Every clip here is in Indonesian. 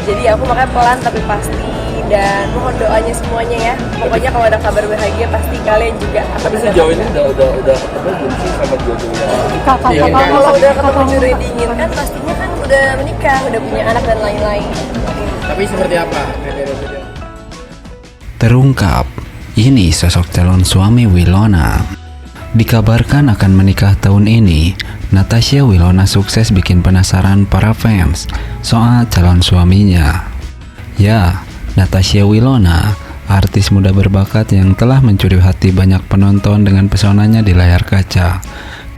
Jadi aku makanya pelan tapi pasti, dan mohon doanya semuanya ya. Pokoknya kalau ada kabar bahagia pasti kalian juga akan Tapi sejauh ini udah ketemu belum sih sama jodohnya? Kalau udah ketemu juri diinginkan pastinya kan udah menikah, udah punya anak dan lain-lain. Tapi seperti apa? Terungkap, ini sosok calon suami Wilona. Dikabarkan akan menikah tahun ini. Natasha Wilona sukses bikin penasaran para fans soal calon suaminya. Ya, Natasha Wilona, artis muda berbakat yang telah mencuri hati banyak penonton dengan pesonanya di layar kaca,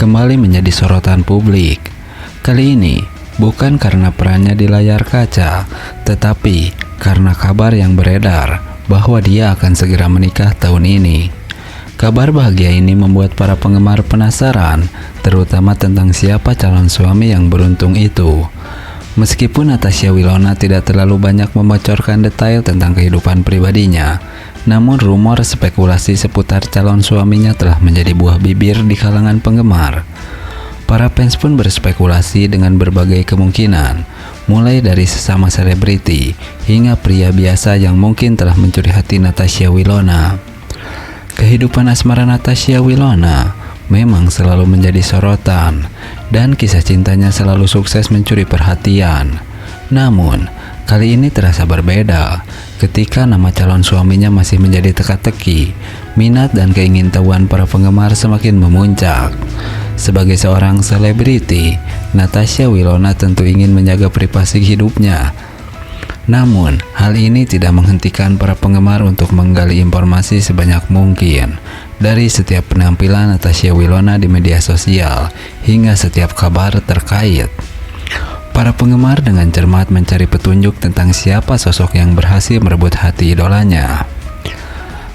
kembali menjadi sorotan publik. Kali ini, bukan karena perannya di layar kaca, tetapi karena kabar yang beredar bahwa dia akan segera menikah tahun ini. Kabar bahagia ini membuat para penggemar penasaran, terutama tentang siapa calon suami yang beruntung itu. Meskipun Natasha Wilona tidak terlalu banyak membocorkan detail tentang kehidupan pribadinya, namun rumor spekulasi seputar calon suaminya telah menjadi buah bibir di kalangan penggemar. Para fans pun berspekulasi dengan berbagai kemungkinan, mulai dari sesama selebriti hingga pria biasa yang mungkin telah mencuri hati Natasha Wilona. Kehidupan asmara Natasha Wilona memang selalu menjadi sorotan, dan kisah cintanya selalu sukses mencuri perhatian. Namun, kali ini terasa berbeda ketika nama calon suaminya masih menjadi teka-teki. Minat dan keingintahuan para penggemar semakin memuncak. Sebagai seorang selebriti, Natasha Wilona tentu ingin menjaga privasi hidupnya. Namun, hal ini tidak menghentikan para penggemar untuk menggali informasi sebanyak mungkin dari setiap penampilan Natasha Wilona di media sosial hingga setiap kabar terkait. Para penggemar dengan cermat mencari petunjuk tentang siapa sosok yang berhasil merebut hati idolanya.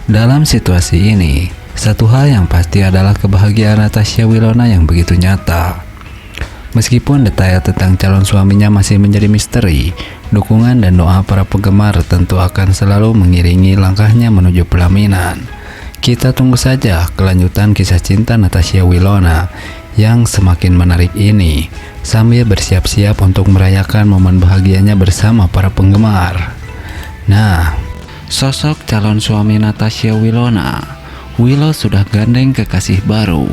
Dalam situasi ini, satu hal yang pasti adalah kebahagiaan Natasha Wilona yang begitu nyata. Meskipun detail tentang calon suaminya masih menjadi misteri, dukungan dan doa para penggemar tentu akan selalu mengiringi langkahnya menuju pelaminan. Kita tunggu saja kelanjutan kisah cinta Natasha Wilona yang semakin menarik ini, sambil bersiap-siap untuk merayakan momen bahagianya bersama para penggemar. Nah, sosok calon suami Natasha Wilona, Willow sudah gandeng kekasih baru.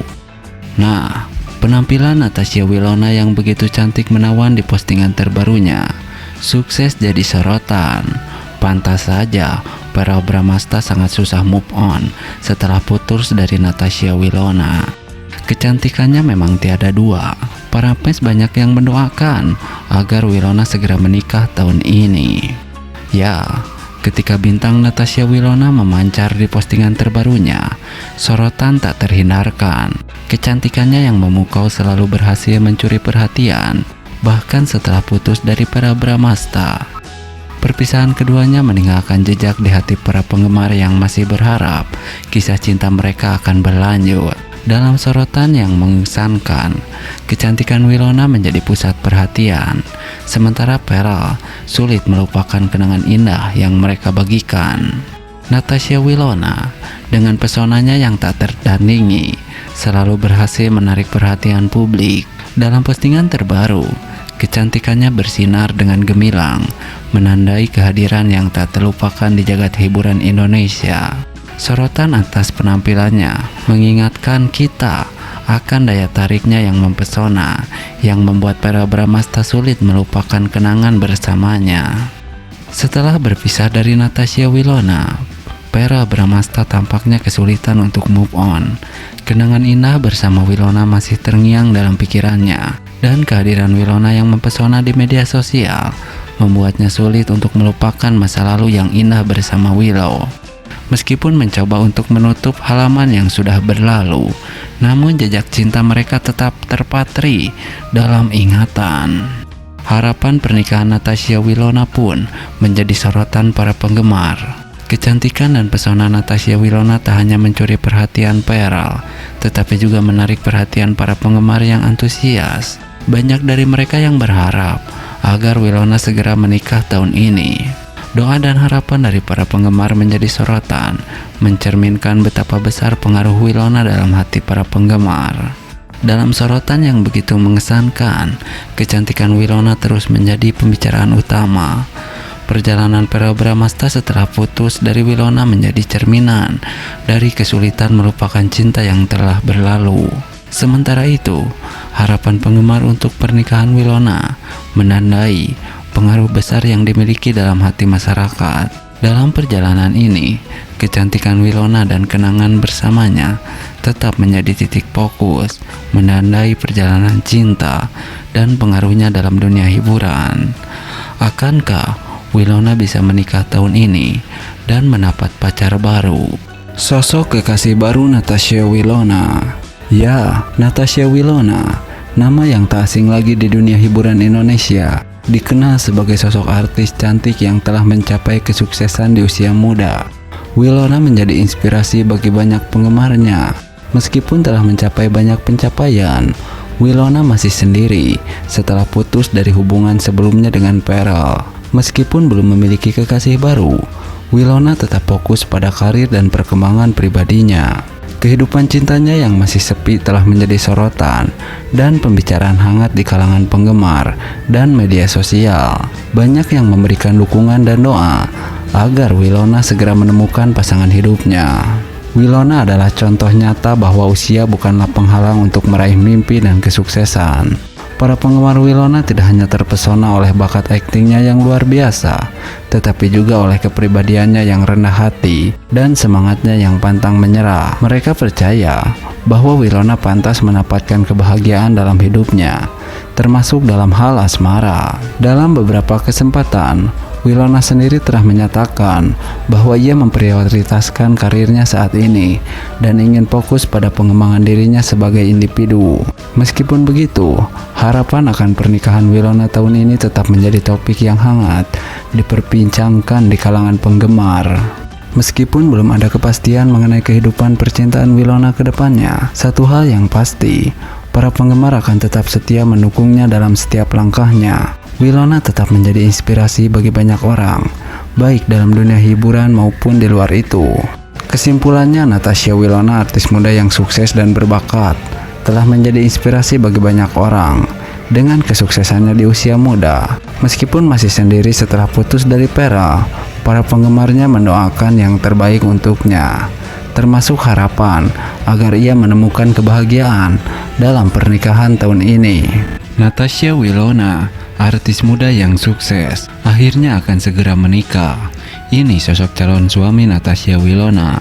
Nah, penampilan Natasha Wilona yang begitu cantik menawan di postingan terbarunya sukses jadi sorotan. Pantas saja para Bramasta sangat susah move on setelah putus dari Natasha Wilona. Kecantikannya memang tiada dua. Para fans banyak yang mendoakan agar Wilona segera menikah tahun ini. Ya, ketika bintang Natasha Wilona memancar di postingan terbarunya, sorotan tak terhindarkan. Kecantikannya yang memukau selalu berhasil mencuri perhatian, bahkan setelah putus dari para Bramasta. Perpisahan keduanya meninggalkan jejak di hati para penggemar yang masih berharap kisah cinta mereka akan berlanjut. Dalam sorotan yang mengesankan, kecantikan Wilona menjadi pusat perhatian, sementara Pearl sulit melupakan kenangan indah yang mereka bagikan. Natasha Wilona dengan pesonanya yang tak tertandingi selalu berhasil menarik perhatian publik. Dalam postingan terbaru, kecantikannya bersinar dengan gemilang, menandai kehadiran yang tak terlupakan di jagat hiburan Indonesia. Sorotan atas penampilannya mengingatkan kita akan daya tariknya yang mempesona, yang membuat para Bramasta sulit melupakan kenangan bersamanya. Setelah berpisah dari Natasha Wilona, para Bramasta tampaknya kesulitan untuk move on. Kenangan indah bersama Wilona masih terngiang dalam pikirannya, dan kehadiran Wilona yang mempesona di media sosial membuatnya sulit untuk melupakan masa lalu yang indah bersama Willow. Meskipun mencoba untuk menutup halaman yang sudah berlalu, namun jejak cinta mereka tetap terpatri dalam ingatan. Harapan pernikahan Natasha Wilona pun menjadi sorotan para penggemar. Kecantikan dan pesona Natasha Wilona tak hanya mencuri perhatian Pearl, tetapi juga menarik perhatian para penggemar yang antusias. Banyak dari mereka yang berharap agar Wilona segera menikah tahun ini. Doa dan harapan dari para penggemar menjadi sorotan, mencerminkan betapa besar pengaruh Wilona dalam hati para penggemar. Dalam sorotan yang begitu mengesankan, kecantikan Wilona terus menjadi pembicaraan utama. Perjalanan Verrell Bramasta setelah putus dari Winona menjadi cerminan dari kesulitan melupakan cinta yang telah berlalu. Sementara itu, harapan penggemar untuk pernikahan Winona menandai pengaruh besar yang dimiliki dalam hati masyarakat. Dalam perjalanan ini, kecantikan Winona dan kenangan bersamanya tetap menjadi titik fokus, menandai perjalanan cinta dan pengaruhnya dalam dunia hiburan. Akankah Winona bisa menikah tahun ini dan mendapat pacar baru? Sosok kekasih baru Natasha Winona. Ya, Natasha Winona, nama yang tak asing lagi di dunia hiburan Indonesia. Dikenal sebagai sosok artis cantik yang telah mencapai kesuksesan di usia muda. Winona menjadi inspirasi bagi banyak penggemarnya. Meskipun telah mencapai banyak pencapaian, Winona masih sendiri setelah putus dari hubungan sebelumnya dengan Verrell. Meskipun belum memiliki kekasih baru, Winona tetap fokus pada karir dan perkembangan pribadinya. Kehidupan cintanya yang masih sepi telah menjadi sorotan dan pembicaraan hangat di kalangan penggemar dan media sosial. Banyak yang memberikan dukungan dan doa agar Winona segera menemukan pasangan hidupnya. Winona adalah contoh nyata bahwa usia bukanlah penghalang untuk meraih mimpi dan kesuksesan. Para penggemar Winona tidak hanya terpesona oleh bakat aktingnya yang luar biasa, tetapi juga oleh kepribadiannya yang rendah hati dan semangatnya yang pantang menyerah. Mereka percaya bahwa Winona pantas mendapatkan kebahagiaan dalam hidupnya, termasuk dalam hal asmara. Dalam beberapa kesempatan, Winona sendiri telah menyatakan bahwa ia memprioritaskan karirnya saat ini dan ingin fokus pada pengembangan dirinya sebagai individu. Meskipun begitu, harapan akan pernikahan Winona tahun ini tetap menjadi topik yang hangat diperbincangkan di kalangan penggemar. Meskipun belum ada kepastian mengenai kehidupan percintaan Winona ke depannya, satu hal yang pasti, para penggemar akan tetap setia mendukungnya dalam setiap langkahnya. Winona tetap menjadi inspirasi bagi banyak orang, baik dalam dunia hiburan maupun di luar itu. Kesimpulannya, Natasha Winona, artis muda yang sukses dan berbakat, telah menjadi inspirasi bagi banyak orang dengan kesuksesannya di usia muda. Meskipun masih sendiri setelah putus dari Verrell, para penggemarnya mendoakan yang terbaik untuknya, termasuk harapan agar ia menemukan kebahagiaan dalam pernikahan tahun ini. Natasha Winona, artis muda yang sukses, akhirnya akan segera menikah. Ini sosok calon suami Natasha Winona.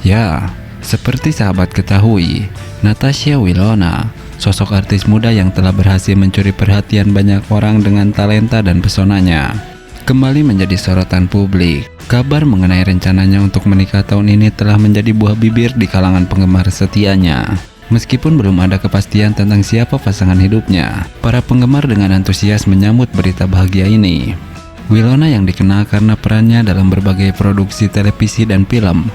Ya, seperti sahabat ketahui, Natasha Winona, sosok artis muda yang telah berhasil mencuri perhatian banyak orang dengan talenta dan pesonanya, kembali menjadi sorotan publik. Kabar mengenai rencananya untuk menikah tahun ini telah menjadi buah bibir di kalangan penggemar setianya. Meskipun belum ada kepastian tentang siapa pasangan hidupnya, para penggemar dengan antusias menyambut berita bahagia ini. Winona yang dikenal karena perannya dalam berbagai produksi televisi dan film,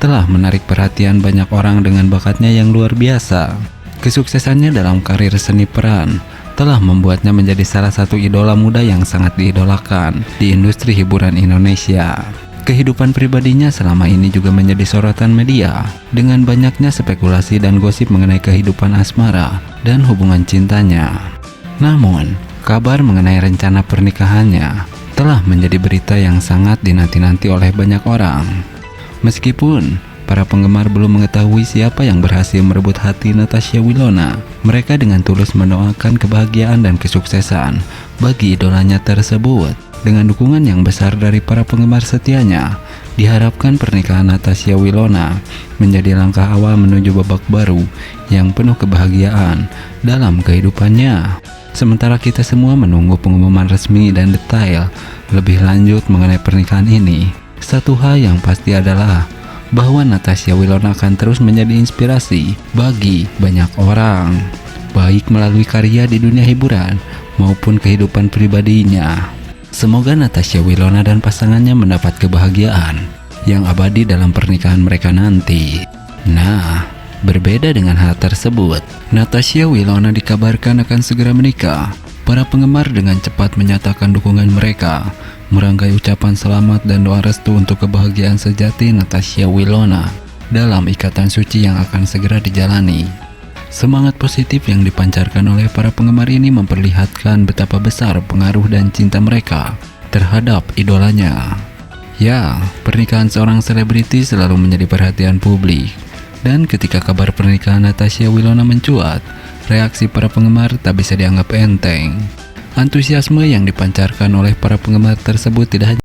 telah menarik perhatian banyak orang dengan bakatnya yang luar biasa. Kesuksesannya dalam karir seni peran telah membuatnya menjadi salah satu idola muda yang sangat diidolakan di industri hiburan Indonesia. Kehidupan pribadinya selama ini juga menjadi sorotan media dengan banyaknya spekulasi dan gosip mengenai kehidupan asmara dan hubungan cintanya. Namun, kabar mengenai rencana pernikahannya telah menjadi berita yang sangat dinanti-nanti oleh banyak orang. Meskipun para penggemar belum mengetahui siapa yang berhasil merebut hati Natasha Winona, mereka dengan tulus mendoakan kebahagiaan dan kesuksesan bagi idolanya tersebut. Dengan dukungan yang besar dari para penggemar setianya, diharapkan pernikahan Natasha Winona menjadi langkah awal menuju babak baru yang penuh kebahagiaan dalam kehidupannya. Sementara kita semua menunggu pengumuman resmi dan detail lebih lanjut mengenai pernikahan ini, satu hal yang pasti adalah bahwa Natasha Winona akan terus menjadi inspirasi bagi banyak orang, baik melalui karya di dunia hiburan maupun kehidupan pribadinya. Semoga Natasha Winona dan pasangannya mendapat kebahagiaan yang abadi dalam pernikahan mereka nanti. Nah, berbeda dengan hal tersebut, Natasha Winona dikabarkan akan segera menikah. Para penggemar dengan cepat menyatakan dukungan mereka, merangkai ucapan selamat dan doa restu untuk kebahagiaan sejati Natasha Winona dalam ikatan suci yang akan segera dijalani. Semangat positif yang dipancarkan oleh para penggemar ini memperlihatkan betapa besar pengaruh dan cinta mereka terhadap idolanya. Ya, pernikahan seorang selebriti selalu menjadi perhatian publik. Dan ketika kabar pernikahan Natasha Wilona mencuat, reaksi para penggemar tak bisa dianggap enteng. Antusiasme yang dipancarkan oleh para penggemar tersebut tidak hanya